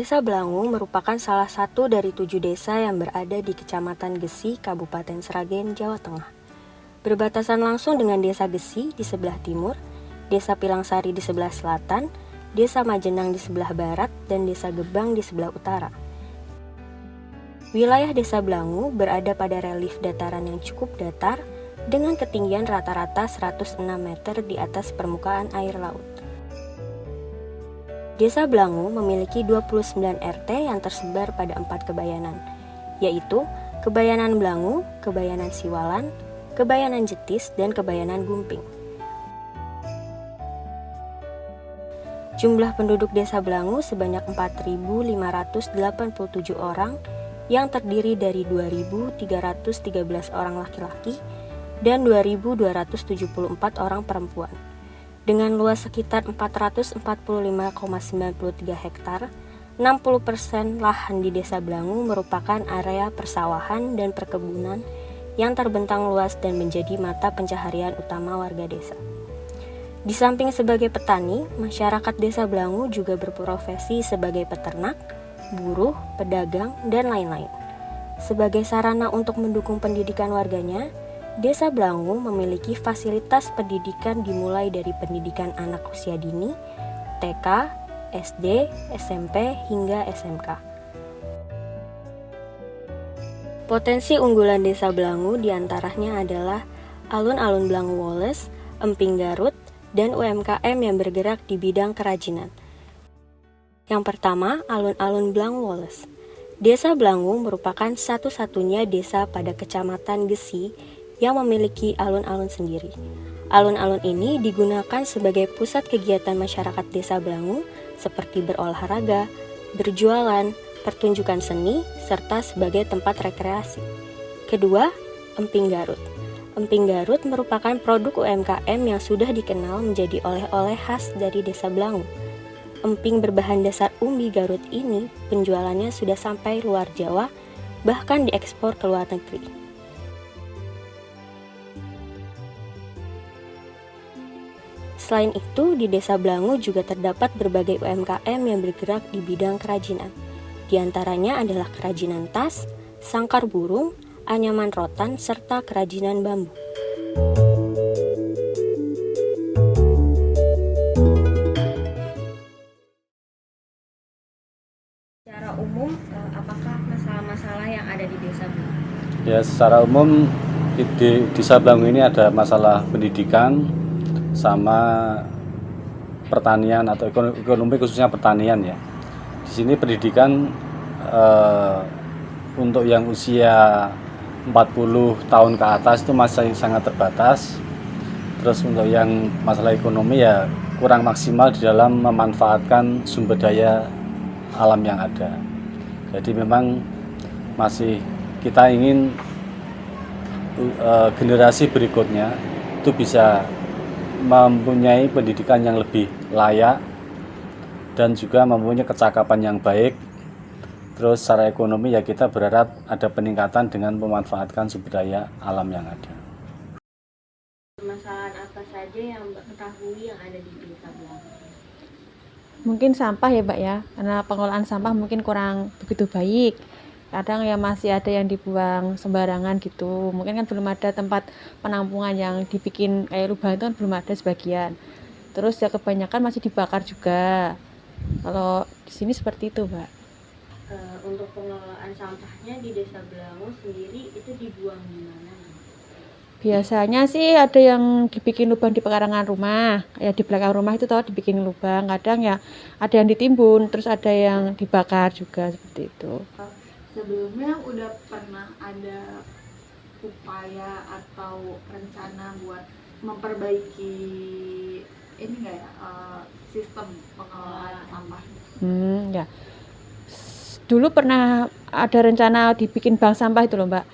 Desa Blangu merupakan salah satu dari 7 desa yang berada di Kecamatan Gesi, Kabupaten Sragen, Jawa Tengah. Berbatasan langsung dengan Desa Gesi di sebelah timur, Desa Pilangsari di sebelah selatan, Desa Majenang di sebelah barat, dan Desa Gebang di sebelah utara. Wilayah Desa Blangu berada pada relief dataran yang cukup datar dengan ketinggian rata-rata 106 meter di atas permukaan air laut. Desa Blangu memiliki 29 RT yang tersebar pada 4 kebayanan, yaitu Kebayanan Blangu, Kebayanan Siwalan, Kebayanan Jetis, dan Kebayanan Gumping. Jumlah penduduk Desa Blangu sebanyak 4.587 orang yang terdiri dari 2.313 orang laki-laki dan 2.274 orang perempuan. Dengan luas sekitar 445,93 hektar, 60% lahan di Desa Blangu merupakan area persawahan dan perkebunan yang terbentang luas dan menjadi mata pencaharian utama warga desa. Di samping sebagai petani, masyarakat Desa Blangu juga berprofesi sebagai peternak, buruh, pedagang, dan lain-lain. Sebagai sarana untuk mendukung pendidikan warganya, Desa Blangu memiliki fasilitas pendidikan dimulai dari pendidikan anak usia dini, TK, SD, SMP, hingga SMK. Potensi unggulan Desa Blangu diantaranya adalah alun-alun Blangu Woles, Emping Garut, dan UMKM yang bergerak di bidang kerajinan. Yang pertama, alun-alun Blangu Woles. Desa Blangu merupakan satu-satunya desa pada Kecamatan Gesi yang memiliki alun-alun sendiri. Alun-alun ini digunakan sebagai pusat kegiatan masyarakat Desa Blangu seperti berolahraga, berjualan, pertunjukan seni, serta sebagai tempat rekreasi. Kedua, Emping Garut. Emping Garut merupakan produk UMKM yang sudah dikenal menjadi oleh-oleh khas dari Desa Blangu. Emping berbahan dasar umbi Garut ini penjualannya sudah sampai luar Jawa, bahkan diekspor ke luar negeri. Selain itu, di Desa Blangu juga terdapat berbagai UMKM yang bergerak di bidang kerajinan. Di antaranya adalah kerajinan tas, sangkar burung, anyaman rotan, serta kerajinan bambu. Secara umum, apakah masalah-masalah yang ada di Desa Blangu? Ya, secara umum di Desa Blangu ini ada masalah pendidikan sama pertanian atau ekonomi, khususnya pertanian ya. Di sini pendidikan untuk yang usia 40 tahun ke atas itu masih sangat terbatas. Terus untuk yang masalah ekonomi ya kurang maksimal di dalam memanfaatkan sumber daya alam yang ada. Jadi memang masih kita ingin generasi berikutnya itu bisa mempunyai pendidikan yang lebih layak dan juga mempunyai kecakapan yang baik. Terus secara ekonomi ya kita berharap ada peningkatan dengan memanfaatkan sumber daya alam yang ada. Permasalahan apa saja yang Mbak ketahui yang ada di Desa Blangu? Mungkin sampah ya Mbak ya, karena pengelolaan sampah mungkin kurang begitu baik. Kadang ya masih ada yang dibuang sembarangan gitu. Mungkin kan belum ada tempat penampungan yang dibikin kayak lubang itu kan belum ada sebagian. Terus ya kebanyakan masih dibakar juga. Kalau di sini seperti itu, Mbak. Untuk pengelolaan sampahnya di Desa Blangu sendiri itu dibuang di mana? Biasanya sih ada yang dibikin lubang di pekarangan rumah. Ya di belakang rumah itu tahu dibikin lubang. Kadang ya ada yang ditimbun, terus ada yang dibakar juga seperti itu. Sebelumnya udah pernah ada upaya atau rencana buat memperbaiki ini nggak ya, sistem pengelolaan sampah? Ya. Dulu pernah ada rencana dibikin bank sampah itu loh Mbak,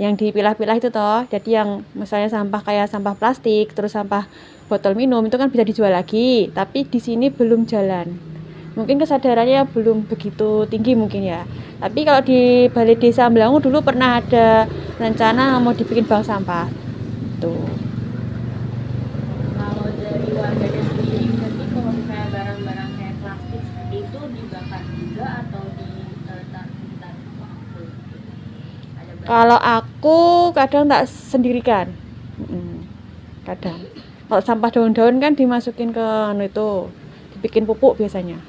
yang dipilah-pilah itu toh. Jadi yang misalnya sampah kayak sampah plastik, terus sampah botol minum itu kan bisa dijual lagi. Tapi di sini belum jalan. Mungkin kesadarannya belum begitu tinggi mungkin ya. Tapi kalau di Balai Desa Blangu dulu pernah ada rencana mau dibikin bank sampah. Tuh. Kalau dari warganya sendiri, berarti kalau misalnya barang-barang kayak plastik seperti itu dibakar juga atau Kalau aku kadang tak sendirikan. Kadang. Kalau sampah daun-daun kan dimasukin ke itu, dibikin pupuk biasanya.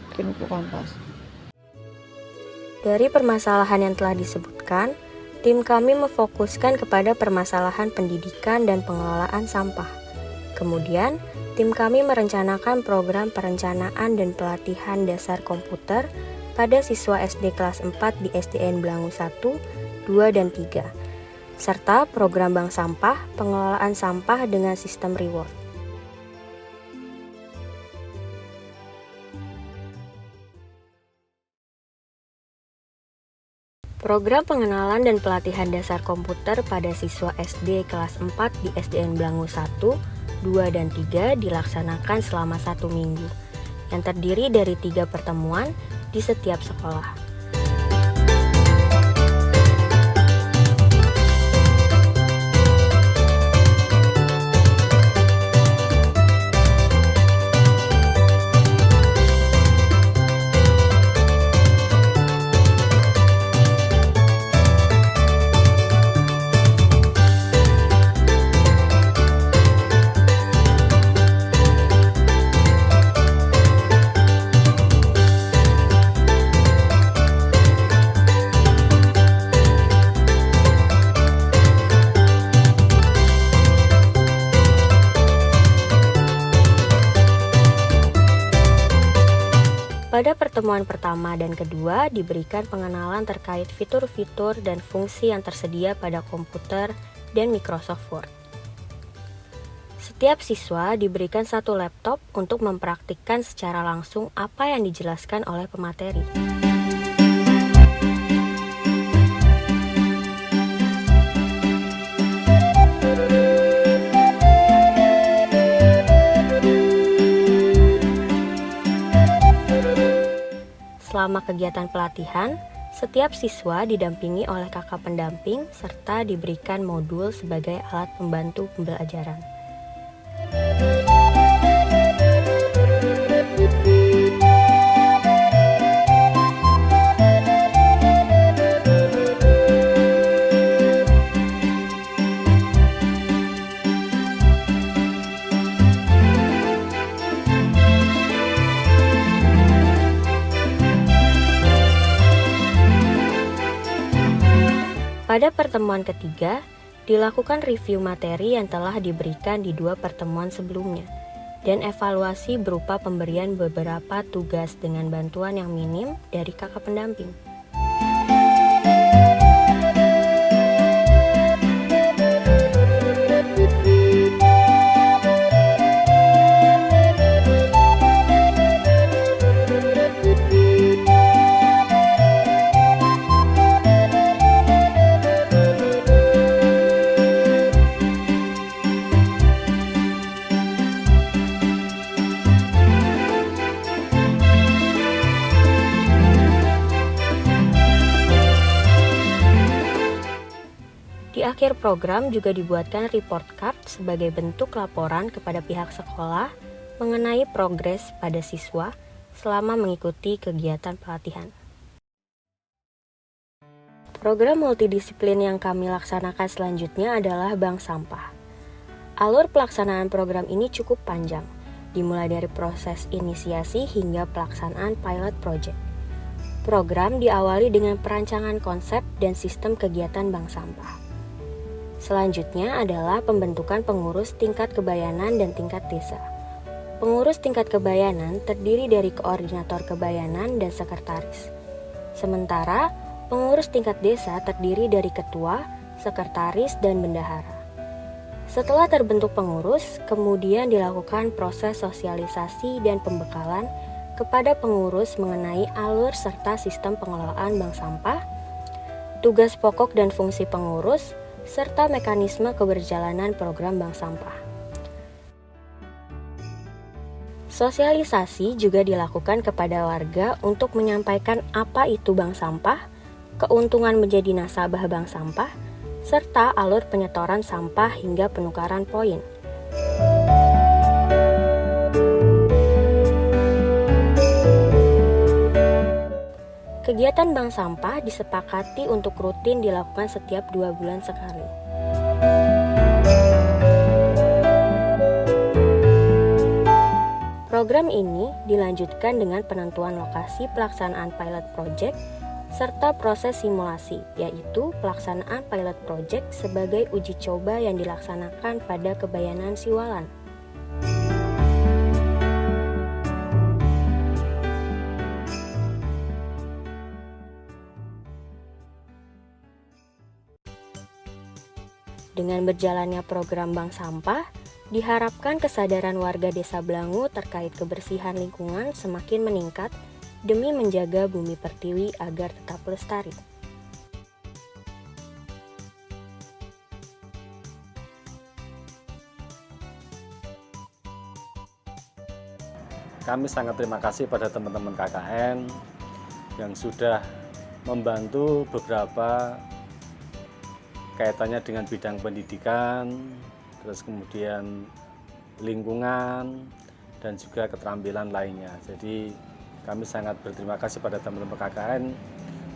Bikin pupuk kompos. Dari permasalahan yang telah disebutkan, tim kami memfokuskan kepada permasalahan pendidikan dan pengelolaan sampah. Kemudian, tim kami merencanakan program perencanaan dan pelatihan dasar komputer pada siswa SD kelas 4 di SDN Blangu 1, 2, dan 3, serta program bank sampah, pengelolaan sampah dengan sistem reward. Program pengenalan dan pelatihan dasar komputer pada siswa SD kelas 4 di SDN Blangu 1, 2, dan 3 dilaksanakan selama 1 minggu, yang terdiri dari 3 pertemuan di setiap sekolah. Pada pertemuan pertama dan kedua diberikan pengenalan terkait fitur-fitur dan fungsi yang tersedia pada komputer dan Microsoft Word. Setiap siswa diberikan 1 laptop untuk mempraktikkan secara langsung apa yang dijelaskan oleh pemateri. Selama kegiatan pelatihan, setiap siswa didampingi oleh kakak pendamping serta diberikan modul sebagai alat pembantu pembelajaran. Pada pertemuan ketiga, dilakukan review materi yang telah diberikan di 2 pertemuan sebelumnya, dan evaluasi berupa pemberian beberapa tugas dengan bantuan yang minim dari kakak pendamping. Di akhir program juga dibuatkan report card sebagai bentuk laporan kepada pihak sekolah mengenai progres pada siswa selama mengikuti kegiatan pelatihan. Program multidisiplin yang kami laksanakan selanjutnya adalah bank sampah. Alur pelaksanaan program ini cukup panjang, dimulai dari proses inisiasi hingga pelaksanaan pilot project. Program diawali dengan perancangan konsep dan sistem kegiatan bank sampah. Selanjutnya adalah pembentukan pengurus tingkat kebayanan dan tingkat desa. Pengurus tingkat kebayanan terdiri dari koordinator kebayanan dan sekretaris. Sementara, pengurus tingkat desa terdiri dari ketua, sekretaris, dan bendahara. Setelah terbentuk pengurus, kemudian dilakukan proses sosialisasi dan pembekalan kepada pengurus mengenai alur serta sistem pengelolaan bank sampah, tugas pokok dan fungsi pengurus, serta mekanisme keberjalanan program bank sampah. Sosialisasi juga dilakukan kepada warga untuk menyampaikan apa itu bank sampah, keuntungan menjadi nasabah bank sampah, serta alur penyetoran sampah hingga penukaran poin. Kegiatan bank sampah disepakati untuk rutin dilakukan setiap 2 bulan sekali. Program ini dilanjutkan dengan penentuan lokasi pelaksanaan pilot project serta proses simulasi, yaitu pelaksanaan pilot project sebagai uji coba yang dilaksanakan pada Kebayanan Siwalan. Dengan berjalannya program bank sampah, diharapkan kesadaran warga Desa Blangu terkait kebersihan lingkungan semakin meningkat demi menjaga bumi pertiwi agar tetap lestari. Kami sangat terima kasih pada teman-teman KKN yang sudah membantu beberapa kaitannya dengan bidang pendidikan, terus kemudian lingkungan, dan juga keterampilan lainnya. Jadi kami sangat berterima kasih pada teman-teman KKN.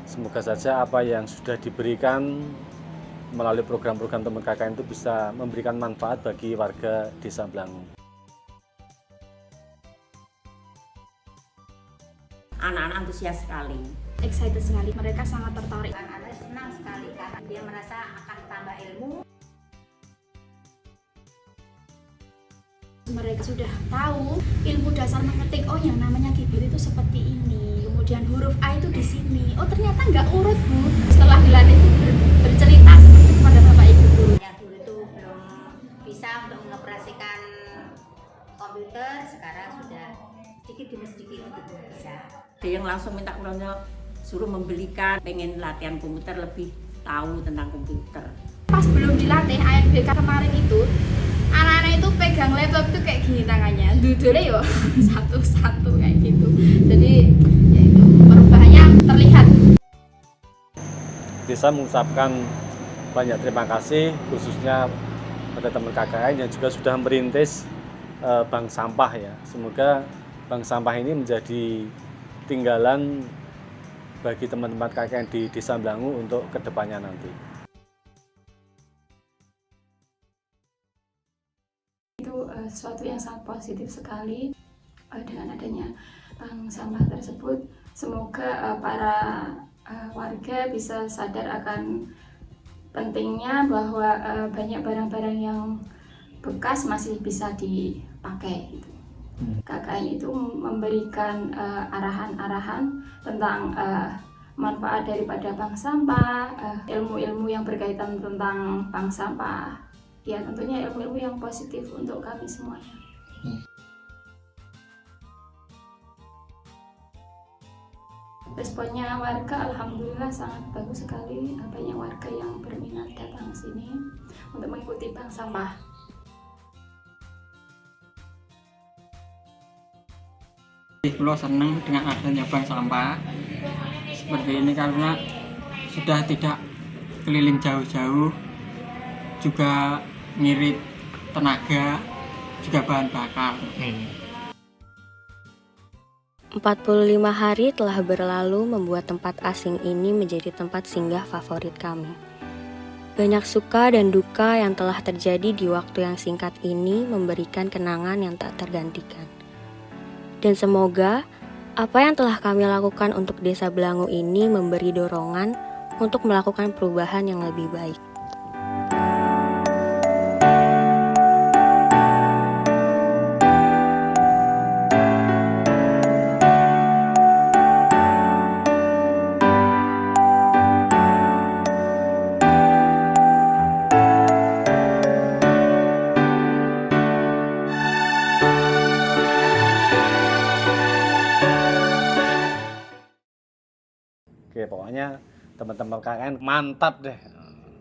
Semoga saja apa yang sudah diberikan melalui program-program teman KKN itu bisa memberikan manfaat bagi warga Desa Blangu. Anak-anak antusias sekali. Excited sekali, mereka sangat tertarik. Anak-anak senang sekali karena dia merasa akan tambah ilmu. Mereka sudah tahu ilmu dasar mengetik, oh yang namanya kibir itu seperti ini, kemudian huruf A itu di sini, oh ternyata nggak urut Bu. Setelah dilatih itu bercerita seperti kepada Bapak Ibu guru. Yang dulu itu belum bisa untuk mengoperasikan komputer, sekarang sudah sedikit demi sedikit bisa. Ada yang langsung minta kurangnya suruh membelikan, pengen latihan komputer, lebih tahu tentang komputer. Pas belum dilatih ANBK kemarin itu, anak-anak itu pegang laptop itu kayak gini tangannya, dudulnya yo satu-satu kayak gitu. Jadi ya itu perubahannya terlihat. Desa mengucapkan banyak terima kasih khususnya pada teman KKN yang juga sudah merintis bank sampah ya. Semoga bank sampah ini menjadi tinggalan bagi teman-teman KKN di Desa Blangu untuk kedepannya nanti. Itu sesuatu yang sangat positif sekali dengan adanya bank sampah tersebut. Semoga para warga bisa sadar akan pentingnya bahwa banyak barang-barang yang bekas masih bisa dipakai gitu. KKN itu memberikan arahan-arahan tentang manfaat daripada bank sampah, ilmu-ilmu yang berkaitan tentang bank sampah. Ya tentunya ilmu-ilmu yang positif untuk kami semuanya. Responnya warga alhamdulillah sangat bagus sekali. Banyak warga yang berminat datang ke sini untuk mengikuti bank sampah. Kulo senang dengan adanya bank sampah seperti ini karena sudah tidak keliling jauh-jauh, juga ngirit tenaga, juga bahan bakar. 45 hari telah berlalu membuat tempat asing ini menjadi tempat singgah favorit kami. Banyak suka dan duka yang telah terjadi di waktu yang singkat ini memberikan kenangan yang tak tergantikan. Dan semoga apa yang telah kami lakukan untuk Desa Blangu ini memberi dorongan untuk melakukan perubahan yang lebih baik. Oke, pokoknya teman-teman KKN mantap deh.